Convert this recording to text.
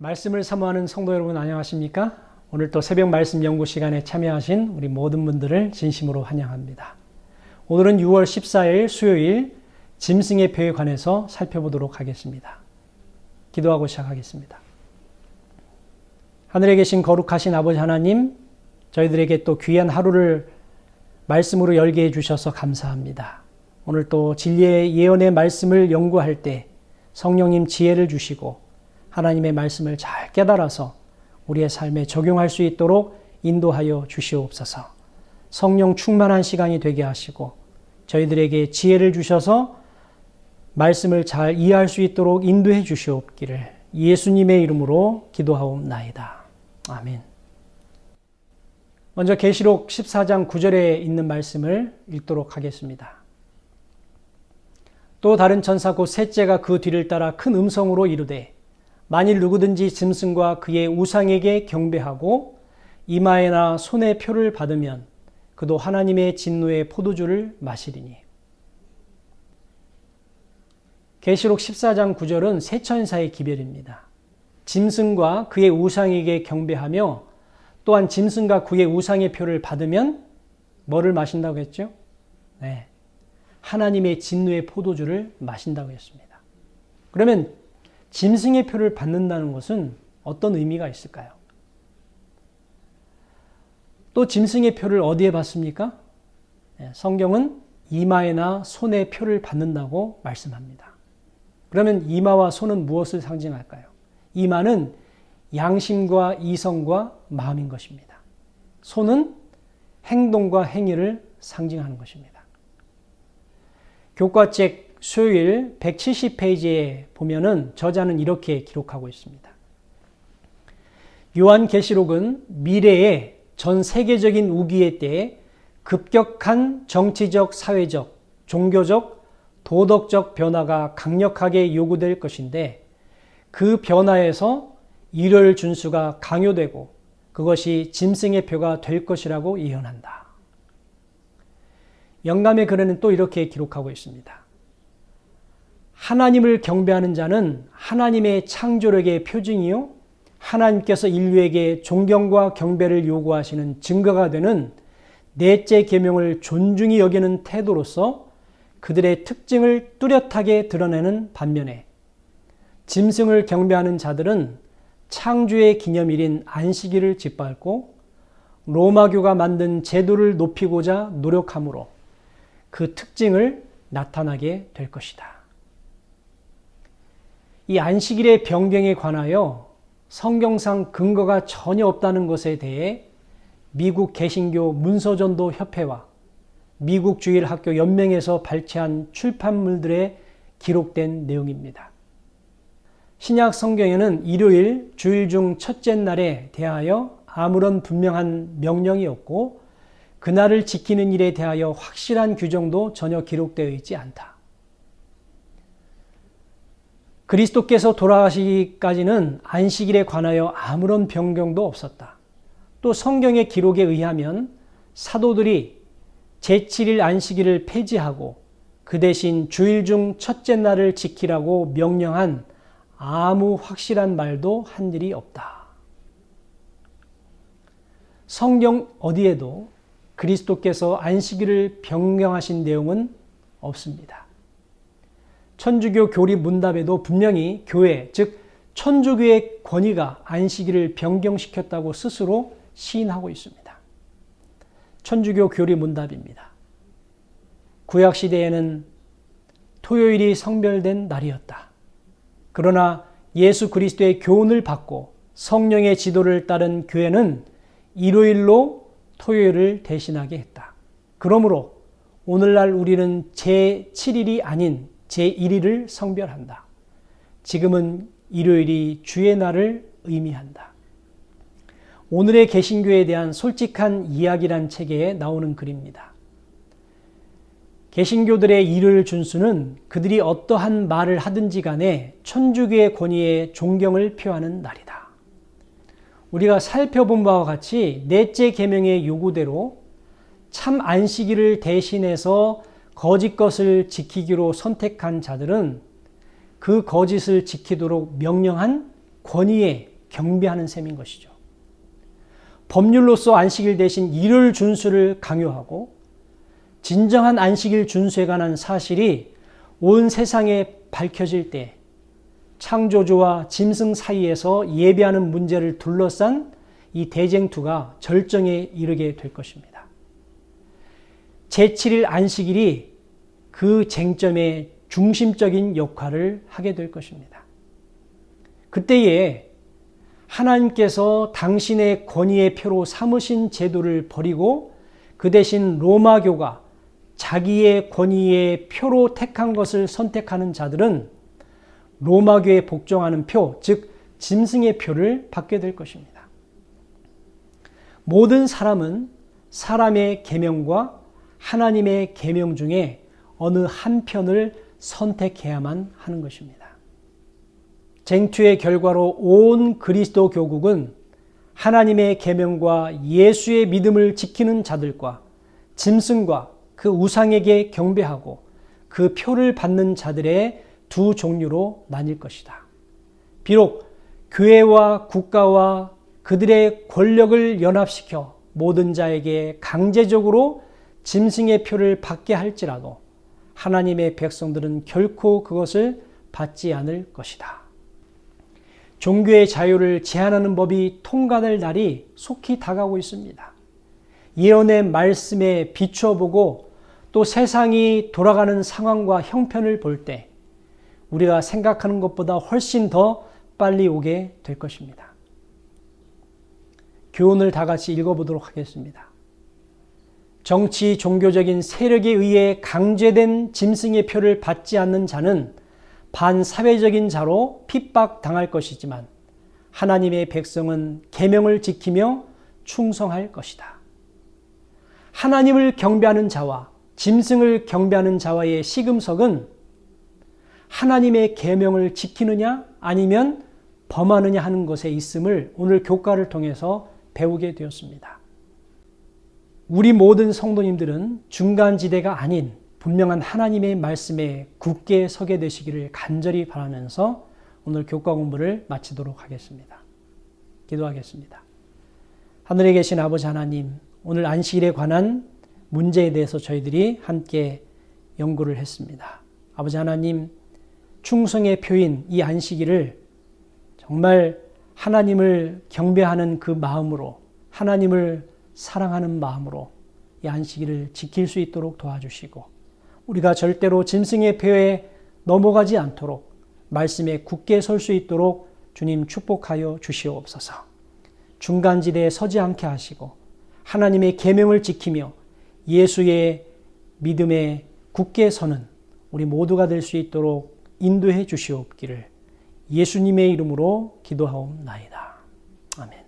말씀을 사모하는 성도 여러분 안녕하십니까? 오늘 또 새벽 말씀 연구 시간에 참여하신 우리 모든 분들을 진심으로 환영합니다. 오늘은 6월 14일 수요일 짐승의 표에 관해서 살펴보도록 하겠습니다. 기도하고 시작하겠습니다. 하늘에 계신 거룩하신 아버지 하나님, 저희들에게 또 귀한 하루를 말씀으로 열게 해주셔서 감사합니다. 오늘 또 진리의 예언의 말씀을 연구할 때 성령님 지혜를 주시고 하나님의 말씀을 잘 깨달아서 우리의 삶에 적용할 수 있도록 인도하여 주시옵소서. 성령 충만한 시간이 되게 하시고 저희들에게 지혜를 주셔서 말씀을 잘 이해할 수 있도록 인도해 주시옵기를 예수님의 이름으로 기도하옵나이다. 아멘. 먼저 계시록 14장 9절에 있는 말씀을 읽도록 하겠습니다. 또 다른 천사 곧 셋째가 그 뒤를 따라 큰 음성으로 이르되 만일 누구든지 짐승과 그의 우상에게 경배하고 이마에나 손에 표를 받으면 그도 하나님의 진노의 포도주를 마시리니. 계시록 14장 9절은 세 천사의 기별입니다. 짐승과 그의 우상에게 경배하며 또한 짐승과 그의 우상의 표를 받으면 뭐를 마신다고 했죠? 네, 하나님의 진노의 포도주를 마신다고 했습니다. 그러면 짐승의 표를 받는다는 것은 어떤 의미가 있을까요? 또 짐승의 표를 어디에 받습니까? 성경은 이마에나 손에 표를 받는다고 말씀합니다. 그러면 이마와 손은 무엇을 상징할까요? 이마는 양심과 이성과 마음인 것입니다. 손은 행동과 행위를 상징하는 것입니다. 교과책 수요일 170페이지에 보면은 저자는 이렇게 기록하고 있습니다. 요한계시록은 미래의 전 세계적인 우기의 때에 급격한 정치적, 사회적, 종교적, 도덕적 변화가 강력하게 요구될 것인데 그 변화에서 일요일 준수가 강요되고 그것이 짐승의 표가 될 것이라고 예언한다. 영감의 글에는 또 이렇게 기록하고 있습니다. 하나님을 경배하는 자는 하나님의 창조력의 표징이요 하나님께서 인류에게 존경과 경배를 요구하시는 증거가 되는 넷째 계명을 존중히 여기는 태도로서 그들의 특징을 뚜렷하게 드러내는 반면에 짐승을 경배하는 자들은 창조의 기념일인 안식일을 짓밟고 로마교가 만든 제도를 높이고자 노력하므로 그 특징을 나타나게 될 것이다. 이 안식일의 변경에 관하여 성경상 근거가 전혀 없다는 것에 대해 미국 개신교 문서전도 협회와 미국 주일학교 연맹에서 발췌한 출판물들에 기록된 내용입니다. 신약 성경에는 일요일, 주일 중 첫째 날에 대하여 아무런 분명한 명령이 없고 그날을 지키는 일에 대하여 확실한 규정도 전혀 기록되어 있지 않다. 그리스도께서 돌아가시기까지는 안식일에 관하여 아무런 변경도 없었다. 또 성경의 기록에 의하면 사도들이 제7일 안식일을 폐지하고 그 대신 주일 중 첫째 날을 지키라고 명령한 아무 확실한 말도 한 일이 없다. 성경 어디에도 그리스도께서 안식일을 변경하신 내용은 없습니다. 천주교 교리 문답에도 분명히 교회, 즉 천주교의 권위가 안식일을 변경시켰다고 스스로 시인하고 있습니다. 천주교 교리 문답입니다. 구약시대에는 토요일이 성별된 날이었다. 그러나 예수 그리스도의 교훈을 받고 성령의 지도를 따른 교회는 일요일로 토요일을 대신하게 했다. 그러므로 오늘날 우리는 제7일이 아닌 제1일을 성별한다. 지금은 일요일이 주의 날을 의미한다. 오늘의 개신교에 대한 솔직한 이야기란 책에 나오는 글입니다. 개신교들의 일요일 준수는 그들이 어떠한 말을 하든지 간에 천주교의 권위에 존경을 표하는 날이다. 우리가 살펴본 바와 같이 넷째 계명의 요구대로 참 안식일을 대신해서 거짓 것을 지키기로 선택한 자들은 그 거짓을 지키도록 명령한 권위에 경배하는 셈인 것이죠. 법률로서 안식일 대신 일요일 준수를 강요하고 진정한 안식일 준수에 관한 사실이 온 세상에 밝혀질 때 창조주와 짐승 사이에서 예배하는 문제를 둘러싼 이 대쟁투가 절정에 이르게 될 것입니다. 제7일 안식일이 그 쟁점의 중심적인 역할을 하게 될 것입니다. 그때에 하나님께서 당신의 권위의 표로 삼으신 제도를 버리고 그 대신 로마교가 자기의 권위의 표로 택한 것을 선택하는 자들은 로마교에 복종하는 표, 즉 짐승의 표를 받게 될 것입니다. 모든 사람은 사람의 계명과 하나님의 계명 중에 어느 한 편을 선택해야만 하는 것입니다. 쟁투의 결과로 온 그리스도 교국은 하나님의 계명과 예수의 믿음을 지키는 자들과 짐승과 그 우상에게 경배하고 그 표를 받는 자들의 두 종류로 나뉠 것이다. 비록 교회와 국가와 그들의 권력을 연합시켜 모든 자에게 강제적으로 짐승의 표를 받게 할지라도 하나님의 백성들은 결코 그것을 받지 않을 것이다. 종교의 자유를 제한하는 법이 통과될 날이 속히 다가오고 있습니다. 예언의 말씀에 비추어보고 또 세상이 돌아가는 상황과 형편을 볼 때 우리가 생각하는 것보다 훨씬 더 빨리 오게 될 것입니다. 교훈을 다 같이 읽어보도록 하겠습니다. 정치, 종교적인 세력에 의해 강제된 짐승의 표를 받지 않는 자는 반사회적인 자로 핍박당할 것이지만 하나님의 백성은 계명을 지키며 충성할 것이다. 하나님을 경배하는 자와 짐승을 경배하는 자와의 시금석은 하나님의 계명을 지키느냐 아니면 범하느냐 하는 것에 있음을 오늘 교과를 통해서 배우게 되었습니다. 우리 모든 성도님들은 중간지대가 아닌 분명한 하나님의 말씀에 굳게 서게 되시기를 간절히 바라면서 오늘 교과 공부를 마치도록 하겠습니다. 기도하겠습니다. 하늘에 계신 아버지 하나님, 오늘 안식일에 관한 문제에 대해서 저희들이 함께 연구를 했습니다. 아버지 하나님, 충성의 표인 이 안식일을 정말 하나님을 경배하는 그 마음으로, 하나님을 사랑하는 마음으로 이 안식일을 지킬 수 있도록 도와주시고 우리가 절대로 짐승의 표에 넘어가지 않도록 말씀에 굳게 설 수 있도록 주님 축복하여 주시옵소서. 중간지대에 서지 않게 하시고 하나님의 계명을 지키며 예수의 믿음에 굳게 서는 우리 모두가 될 수 있도록 인도해 주시옵기를 예수님의 이름으로 기도하옵나이다. 아멘.